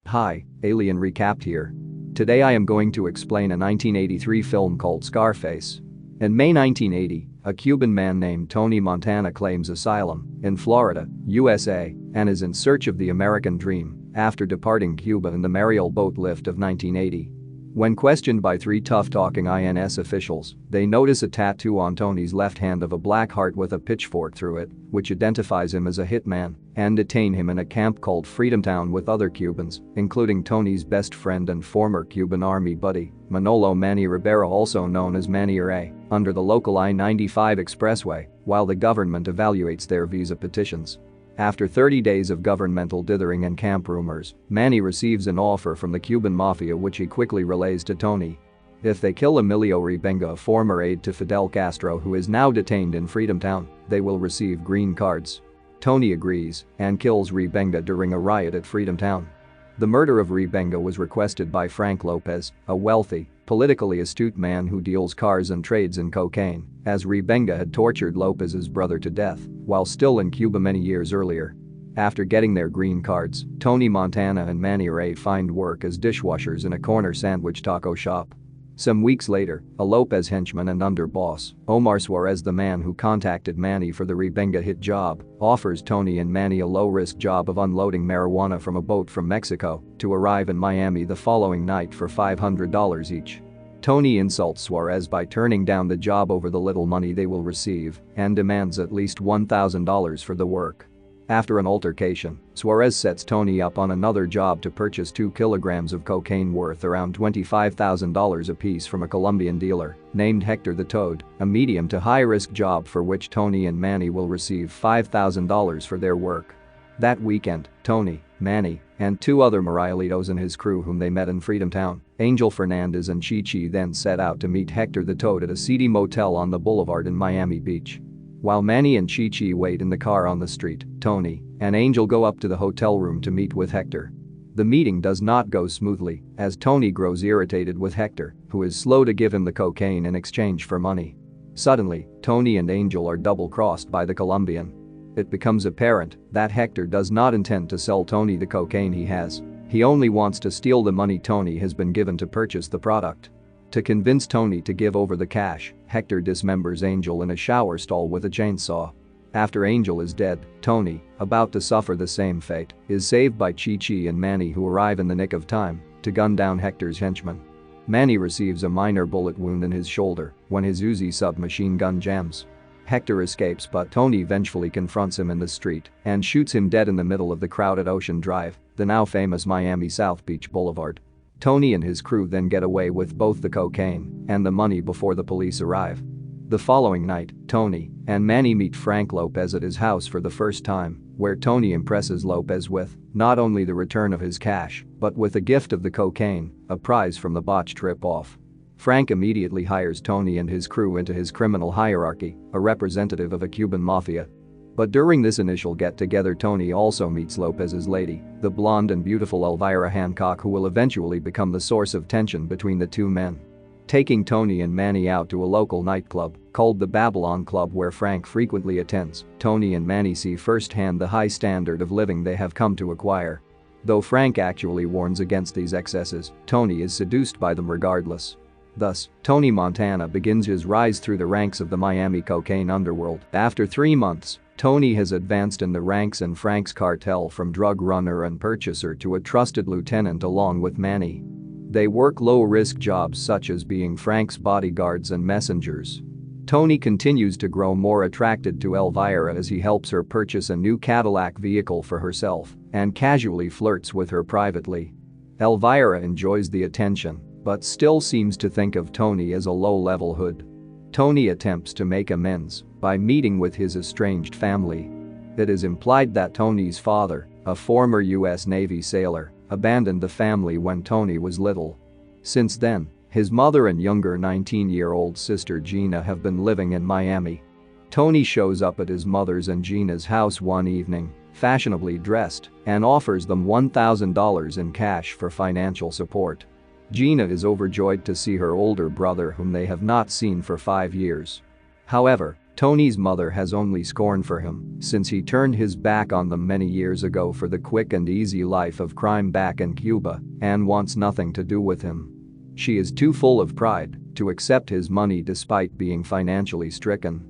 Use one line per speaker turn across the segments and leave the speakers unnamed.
Hi, Alien Recapped here. Today I am going to explain a 1983 film called Scarface. In May 1980, a Cuban man named Tony Montana claims asylum in Florida, USA, and is in search of the American dream after departing Cuba in the Mariel boat lift of 1980. When questioned by three tough-talking INS officials, they notice a tattoo on Tony's left hand of a black heart with a pitchfork through it, which identifies him as a hitman, and detain him in a camp called Freedom Town with other Cubans, including Tony's best friend and former Cuban army buddy, Manny Rivera, also known as Manny or A, under the local I-95 expressway, while the government evaluates their visa petitions. After 30 days of governmental dithering and camp rumors, Manny receives an offer from the Cuban mafia which he quickly relays to Tony. If they kill Emilio Rebenga, a former aide to Fidel Castro who is now detained in Freedom Town, they will receive green cards. Tony agrees and kills Rebenga during a riot at Freedom Town. The murder of Rebenga was requested by Frank Lopez, a wealthy, politically astute man who deals cars and trades in cocaine, as Rebenga had tortured Lopez's brother to death while still in Cuba many years earlier. After getting their green cards, Tony Montana and Manny Ray find work as dishwashers in a corner sandwich taco shop. Some weeks later, a Lopez henchman and underboss, Omar Suarez, the man who contacted Manny for the Rebenga hit job, offers Tony and Manny a low-risk job of unloading marijuana from a boat from Mexico to arrive in Miami the following night for $500 each. Tony insults Suarez by turning down the job over the little money they will receive and demands at least $1,000 for the work. After an altercation, Suarez sets Tony up on another job to purchase 2 kilograms of cocaine worth around $25,000 apiece from a Colombian dealer named Hector the Toad, a medium to high-risk job for which Tony and Manny will receive $5,000 for their work. That weekend, Tony, Manny, and 2 other Marielitos and his crew whom they met in Freedom Town, Angel Fernandez and Chi-Chi, then set out to meet Hector the Toad at a seedy motel on the boulevard in Miami Beach. While Manny and Chi-Chi wait in the car on the street, Tony and Angel go up to the hotel room to meet with Hector. The meeting does not go smoothly as Tony grows irritated with Hector, who is slow to give him the cocaine in exchange for money. Suddenly, Tony and Angel are double-crossed by the Colombian. It becomes apparent that Hector does not intend to sell Tony the cocaine he has. He only wants to steal the money Tony has been given to purchase the product. To convince Tony to give over the cash, Hector dismembers Angel in a shower stall with a chainsaw. After Angel is dead, Tony, about to suffer the same fate, is saved by Chi-Chi and Manny, who arrive in the nick of time to gun down Hector's henchman. Manny receives a minor bullet wound in his shoulder when his Uzi submachine gun jams. Hector escapes, but Tony vengefully confronts him in the street and shoots him dead in the middle of the crowded Ocean Drive, the now famous Miami South Beach Boulevard. Tony and his crew then get away with both the cocaine and the money before the police arrive. The following night, Tony and Manny meet Frank Lopez at his house for the first time, where Tony impresses Lopez with not only the return of his cash, but with a gift of the cocaine, a prize from the botched rip-off. Frank immediately hires Tony and his crew into his criminal hierarchy, a representative of a Cuban mafia. But during this initial get-together, Tony also meets Lopez's lady, the blonde and beautiful Elvira Hancock, who will eventually become the source of tension between the two men. Taking Tony and Manny out to a local nightclub called the Babylon Club, where Frank frequently attends, Tony and Manny see firsthand the high standard of living they have come to acquire. Though Frank actually warns against these excesses, Tony is seduced by them regardless. Thus, Tony Montana begins his rise through the ranks of the Miami cocaine underworld. After 3 months, Tony has advanced in the ranks in Frank's cartel from drug runner and purchaser to a trusted lieutenant along with Manny. They work low-risk jobs such as being Frank's bodyguards and messengers. Tony continues to grow more attracted to Elvira as he helps her purchase a new Cadillac vehicle for herself and casually flirts with her privately. Elvira enjoys the attention, but still seems to think of Tony as a low-level hood. Tony attempts to make amends by meeting with his estranged family. It is implied that Tony's father, a former U.S. Navy sailor, abandoned the family when Tony was little. Since then, his mother and younger 19-year-old sister Gina have been living in Miami. Tony shows up at his mother's and Gina's house one evening, fashionably dressed, and offers them $1,000 in cash for financial support. Gina is overjoyed to see her older brother, whom they have not seen for 5 years. However, Tony's mother has only scorn for him since he turned his back on them many years ago for the quick and easy life of crime back in Cuba and wants nothing to do with him. She is too full of pride to accept his money despite being financially stricken.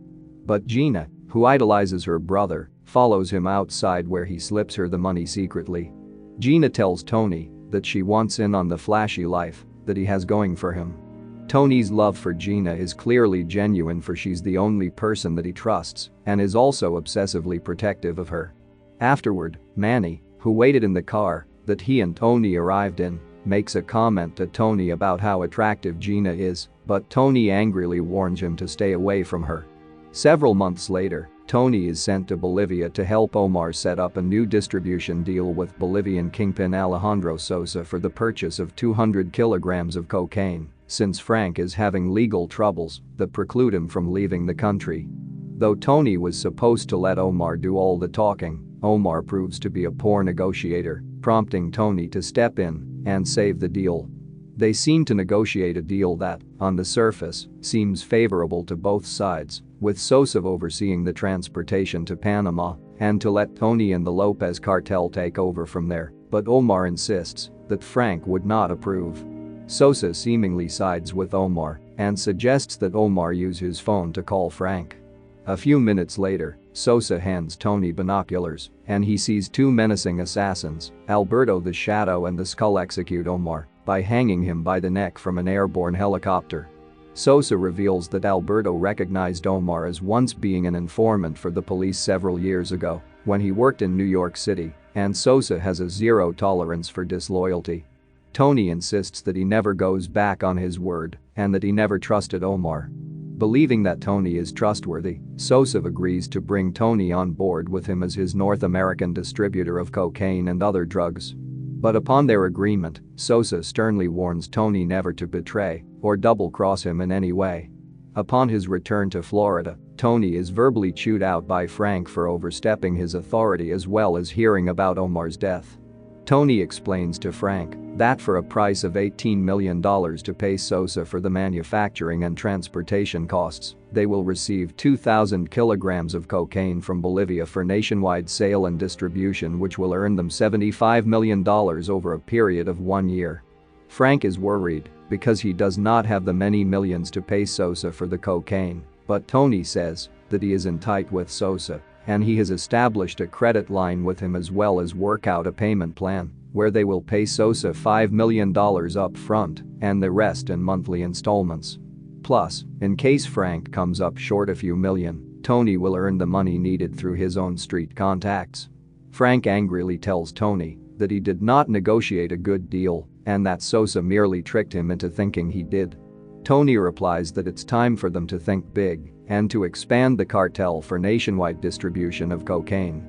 But Gina, who idolizes her brother, follows him outside where he slips her the money secretly. Gina tells Tony that she wants in on the flashy life that he has going for him. Tony's love for Gina is clearly genuine, for she's the only person that he trusts and is also obsessively protective of her. Afterward, Manny, who waited in the car that he and Tony arrived in, makes a comment to Tony about how attractive Gina is, but Tony angrily warns him to stay away from her. Several months later, Tony is sent to Bolivia to help Omar set up a new distribution deal with Bolivian kingpin Alejandro Sosa for the purchase of 200 kilograms of cocaine, since Frank is having legal troubles that preclude him from leaving the country. Though Tony was supposed to let Omar do all the talking, Omar proves to be a poor negotiator, prompting Tony to step in and save the deal. They seem to negotiate a deal that, on the surface, seems favorable to both sides, with Sosa overseeing the transportation to Panama and to let Tony and the Lopez cartel take over from there, but Omar insists that Frank would not approve. Sosa seemingly sides with Omar and suggests that Omar use his phone to call Frank. A few minutes later, Sosa hands Tony binoculars and he sees two menacing assassins, Alberto the Shadow and the Skull, execute Omar by hanging him by the neck from an airborne helicopter. Sosa reveals that Alberto recognized Omar as once being an informant for the police several years ago when he worked in New York City, and Sosa has a zero tolerance for disloyalty. Tony insists that he never goes back on his word and that he never trusted Omar. Believing that Tony is trustworthy, Sosa agrees to bring Tony on board with him as his North American distributor of cocaine and other drugs. But upon their agreement, Sosa sternly warns Tony never to betray or double-cross him in any way. Upon his return to Florida, Tony is verbally chewed out by Frank for overstepping his authority as well as hearing about Omar's death. Tony explains to Frank that for a price of $18 million to pay Sosa for the manufacturing and transportation costs, they will receive 2,000 kilograms of cocaine from Bolivia for nationwide sale and distribution, which will earn them $75 million over a period of 1 year. Frank is worried because he does not have the many millions to pay Sosa for the cocaine, but Tony says that he is in tight with Sosa and he has established a credit line with him as well as work out a payment plan where they will pay Sosa $5 million up front and the rest in monthly installments. Plus, in case Frank comes up short a few million, Tony will earn the money needed through his own street contacts. Frank angrily tells Tony that he did not negotiate a good deal and that Sosa merely tricked him into thinking he did. Tony replies that it's time for them to think big and to expand the cartel for nationwide distribution of cocaine.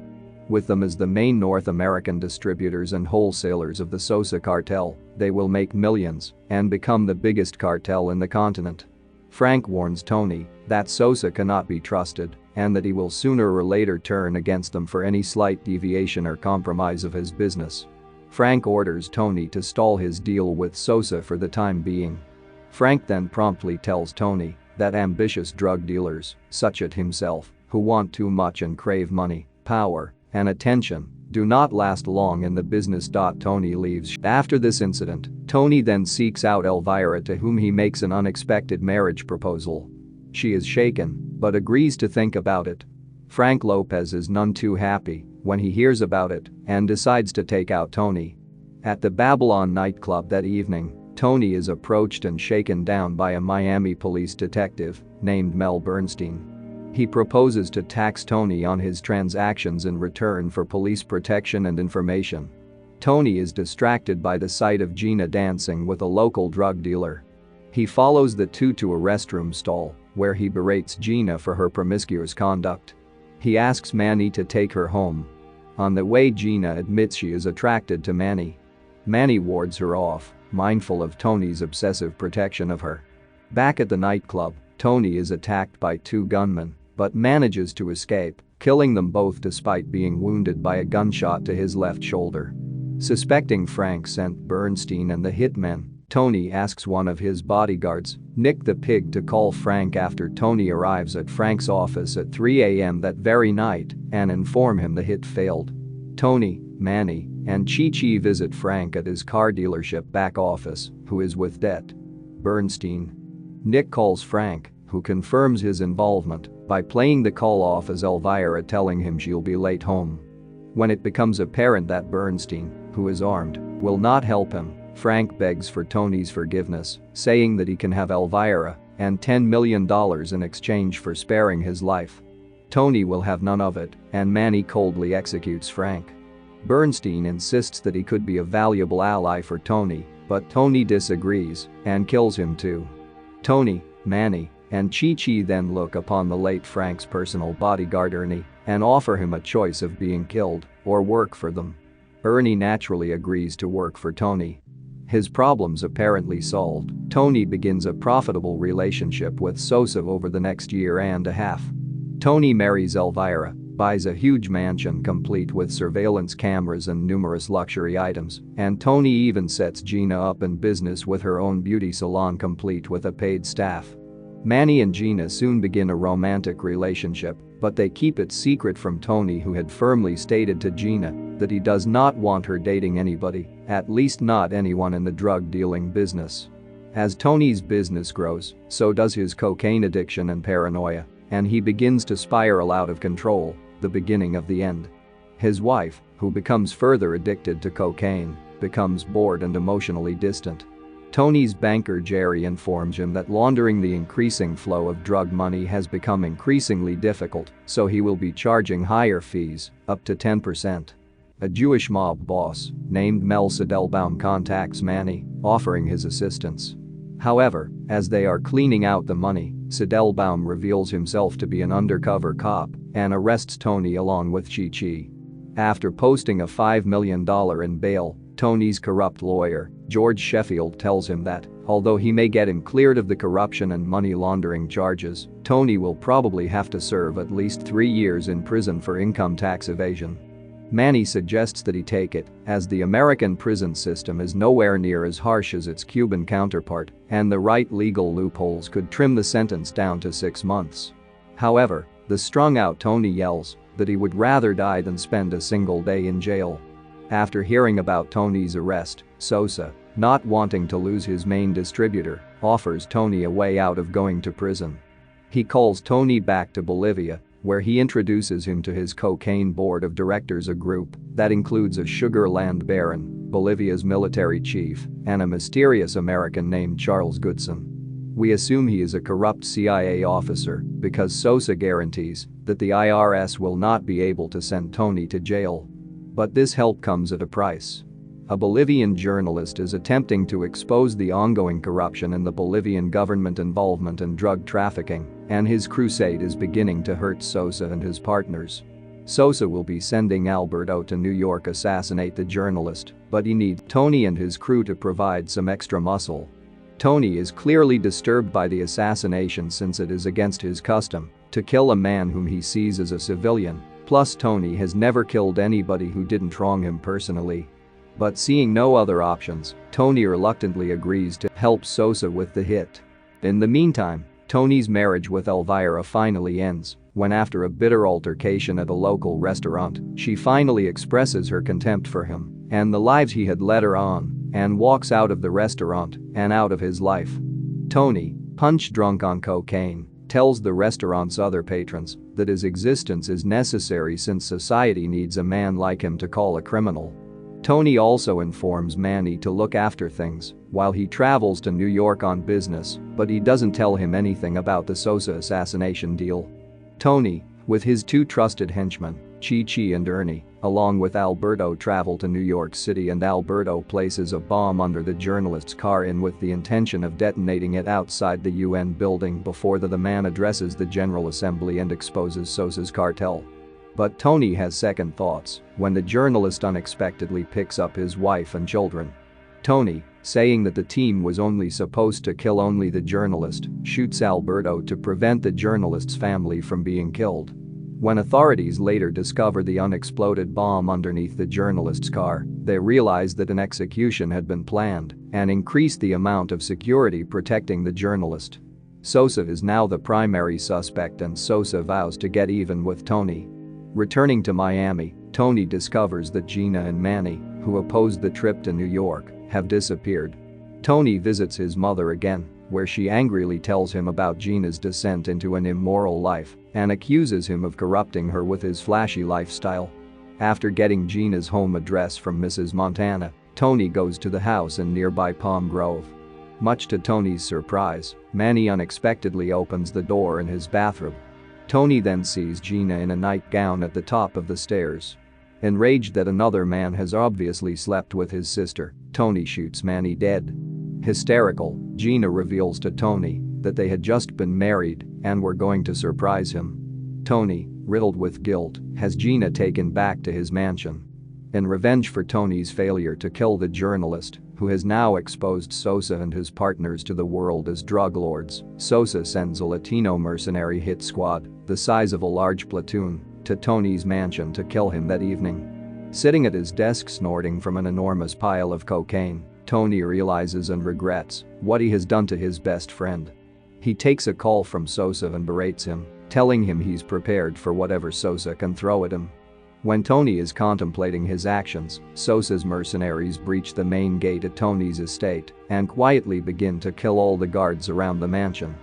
With them as the main North American distributors and wholesalers of the Sosa cartel, they will make millions and become the biggest cartel in the continent. Frank warns Tony that Sosa cannot be trusted and that he will sooner or later turn against them for any slight deviation or compromise of his business. Frank orders Tony to stall his deal with Sosa for the time being. Frank then promptly tells Tony that ambitious drug dealers, such as himself, who want too much and crave money, power, and attention, do not last long in the business. Tony leaves. After this incident, Tony then seeks out Elvira, to whom he makes an unexpected marriage proposal. She is shaken, but agrees to think about it. Frank Lopez is none too happy when he hears about it and decides to take out Tony. At the Babylon nightclub that evening, Tony is approached and shaken down by a Miami police detective named Mel Bernstein. He proposes to tax Tony on his transactions in return for police protection and information. Tony is distracted by the sight of Gina dancing with a local drug dealer. He follows the two to a restroom stall where he berates Gina for her promiscuous conduct. He asks Manny to take her home. On the way, Gina admits she is attracted to Manny. Manny wards her off, mindful of Tony's obsessive protection of her. Back at the nightclub, Tony is attacked by two gunmen but manages to escape, killing them both despite being wounded by a gunshot to his left shoulder. Suspecting Frank sent Bernstein and the hitmen, Tony asks one of his bodyguards, Nick the Pig, to call Frank after Tony arrives at Frank's office at 3 a.m. that very night and inform him the hit failed. Tony, Manny, and Chi-Chi visit Frank at his car dealership back office, who is with debt. Bernstein. Nick calls Frank, who confirms his involvement by playing the call off as Elvira telling him she'll be late home. When it becomes apparent that Bernstein, who is armed, will not help him, Frank begs for Tony's forgiveness, saying that he can have Elvira and $10 million in exchange for sparing his life. Tony will have none of it, and Manny coldly executes Frank. Bernstein insists that he could be a valuable ally for Tony, but Tony disagrees and kills him too. Tony, Manny, and Chi-Chi then look upon the late Frank's personal bodyguard Ernie and offer him a choice of being killed or work for them. Ernie naturally agrees to work for Tony. His problems apparently solved, Tony begins a profitable relationship with Sosa over the next year and a half. Tony marries Elvira, buys a huge mansion complete with surveillance cameras and numerous luxury items, and Tony even sets Gina up in business with her own beauty salon complete with a paid staff. Manny and Gina soon begin a romantic relationship, but they keep it secret from Tony, who had firmly stated to Gina that he does not want her dating anybody, at least not anyone in the drug dealing business. As Tony's business grows, so does his cocaine addiction and paranoia, and he begins to spiral out of control, the beginning of the end. His wife, who becomes further addicted to cocaine, becomes bored and emotionally distant. Tony's banker Jerry informs him that laundering the increasing flow of drug money has become increasingly difficult, so he will be charging higher fees, up to 10%. A Jewish mob boss named Mel Siedelbaum contacts Manny, offering his assistance. However, as they are cleaning out the money, Siedelbaum reveals himself to be an undercover cop and arrests Tony along with Chi-Chi. After posting a $5 million in bail, Tony's corrupt lawyer, George Sheffield, tells him that, although he may get him cleared of the corruption and money laundering charges, Tony will probably have to serve at least 3 years in prison for income tax evasion. Manny suggests that he take it, as the American prison system is nowhere near as harsh as its Cuban counterpart, and the right legal loopholes could trim the sentence down to 6 months. However, the strung-out Tony yells that he would rather die than spend a single day in jail. After hearing about Tony's arrest, Sosa, not wanting to lose his main distributor, offers Tony a way out of going to prison. He calls Tony back to Bolivia, where he introduces him to his cocaine board of directors, a group that includes a sugar land baron, Bolivia's military chief, and a mysterious American named Charles Goodson. We assume he is a corrupt CIA officer because Sosa guarantees that the IRS will not be able to send Tony to jail. But this help comes at a price. A Bolivian journalist is attempting to expose the ongoing corruption in the Bolivian government involvement in drug trafficking, and his crusade is beginning to hurt Sosa and his partners. Sosa will be sending Alberto to New York to assassinate the journalist, but he needs Tony and his crew to provide some extra muscle. Tony is clearly disturbed by the assassination since it is against his custom to kill a man whom he sees as a civilian. Plus, Tony has never killed anybody who didn't wrong him personally. But seeing no other options, Tony reluctantly agrees to help Sosa with the hit. In the meantime, Tony's marriage with Elvira finally ends when, after a bitter altercation at a local restaurant, she finally expresses her contempt for him and the lives he had led her on and walks out of the restaurant and out of his life. Tony, punch-drunk on cocaine, tells the restaurant's other patrons that his existence is necessary since society needs a man like him to call a criminal. Tony also informs Manny to look after things while he travels to New York on business, but he doesn't tell him anything about the Sosa assassination deal. Tony, with his 2 trusted henchmen, Chi-Chi and Ernie, along with Alberto, travel to New York City, and Alberto places a bomb under the journalist's car with the intention of detonating it outside the UN building before the man addresses the General Assembly and exposes Sosa's cartel. But Tony has second thoughts when the journalist unexpectedly picks up his wife and children. Tony, saying that the team was only supposed to kill only the journalist, shoots Alberto to prevent the journalist's family from being killed. When authorities later discover the unexploded bomb underneath the journalist's car, they realize that an execution had been planned and increased the amount of security protecting the journalist. Sosa is now the primary suspect and Sosa vows to get even with Tony. Returning to Miami, Tony discovers that Gina and Manny, who opposed the trip to New York, have disappeared. Tony visits his mother again, where she angrily tells him about Gina's descent into an immoral life and accuses him of corrupting her with his flashy lifestyle. After getting Gina's home address from Mrs. Montana, Tony goes to the house in nearby Palm Grove. Much to Tony's surprise, Manny unexpectedly opens the door in his bathroom. Tony then sees Gina in a nightgown at the top of the stairs. Enraged that another man has obviously slept with his sister, Tony shoots Manny dead. Hysterical, Gina reveals to Tony that they had just been married and were going to surprise him. Tony, riddled with guilt, has Gina taken back to his mansion. In revenge for Tony's failure to kill the journalist, who has now exposed Sosa and his partners to the world as drug lords, Sosa sends a Latino mercenary hit squad, the size of a large platoon, to Tony's mansion to kill him that evening. Sitting at his desk snorting from an enormous pile of cocaine, Tony realizes and regrets what he has done to his best friend. He takes a call from Sosa and berates him, telling him he's prepared for whatever Sosa can throw at him. When Tony is contemplating his actions, Sosa's mercenaries breach the main gate at Tony's estate and quietly begin to kill all the guards around the mansion.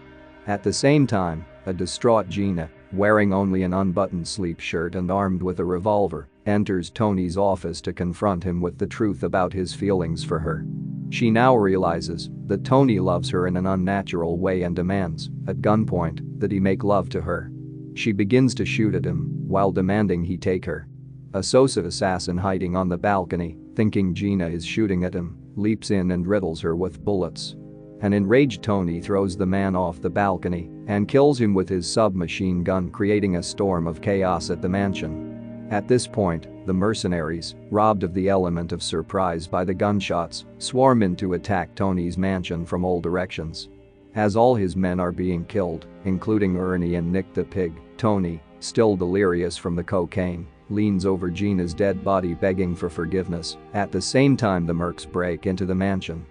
At the same time, a distraught Gina, wearing only an unbuttoned sleep shirt and armed with a revolver, enters Tony's office to confront him with the truth about his feelings for her. She now realizes that Tony loves her in an unnatural way and demands, at gunpoint, that he make love to her. She begins to shoot at him while demanding he take her. A Sosa assassin hiding on the balcony, thinking Gina is shooting at him, leaps in and riddles her with bullets. An enraged Tony throws the man off the balcony and kills him with his submachine gun, creating a storm of chaos at the mansion. At this point, the mercenaries, robbed of the element of surprise by the gunshots, swarm in to attack Tony's mansion from all directions. As all his men are being killed, including Ernie and Nick the pig, Tony, still delirious from the cocaine, leans over Gina's dead body begging for forgiveness. At the same time, the mercs break into the mansion.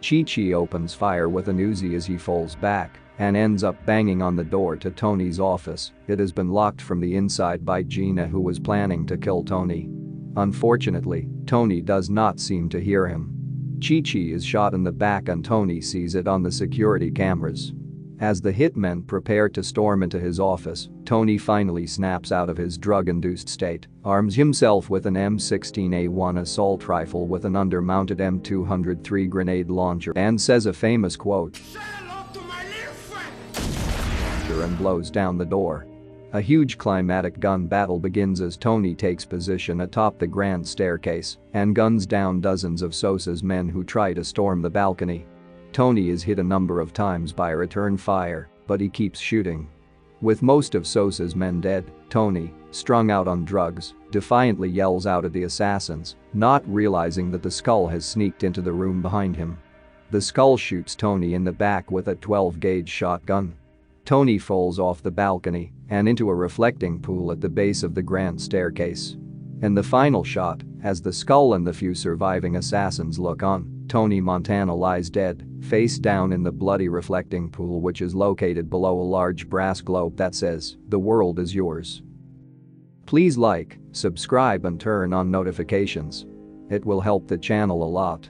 Chi-Chi opens fire with an Uzi as he falls back and ends up banging on the door to Tony's office. It has been locked from the inside by Gina, who was planning to kill Tony. Unfortunately, Tony does not seem to hear him. Chi-Chi is shot in the back and Tony sees it on the security cameras. As the hitmen prepare to storm into his office, Tony finally snaps out of his drug-induced state, arms himself with an M16A1 assault rifle with an undermounted M203 grenade launcher and says a famous quote, and blows down the door. A huge climatic gun battle begins as Tony takes position atop the grand staircase and guns down dozens of Sosa's men who try to storm the balcony. Tony is hit a number of times by return fire, but he keeps shooting. With most of Sosa's men dead, Tony, strung out on drugs, defiantly yells out at the assassins, not realizing that the skull has sneaked into the room behind him. The skull shoots Tony in the back with a 12-gauge shotgun. Tony falls off the balcony and into a reflecting pool at the base of the grand staircase. In the final shot, as the skull and the few surviving assassins look on, Tony Montana lies dead, face down in the bloody reflecting pool, which is located below a large brass globe that says, "The world is yours." Please like, subscribe and turn on notifications. It will help the channel a lot.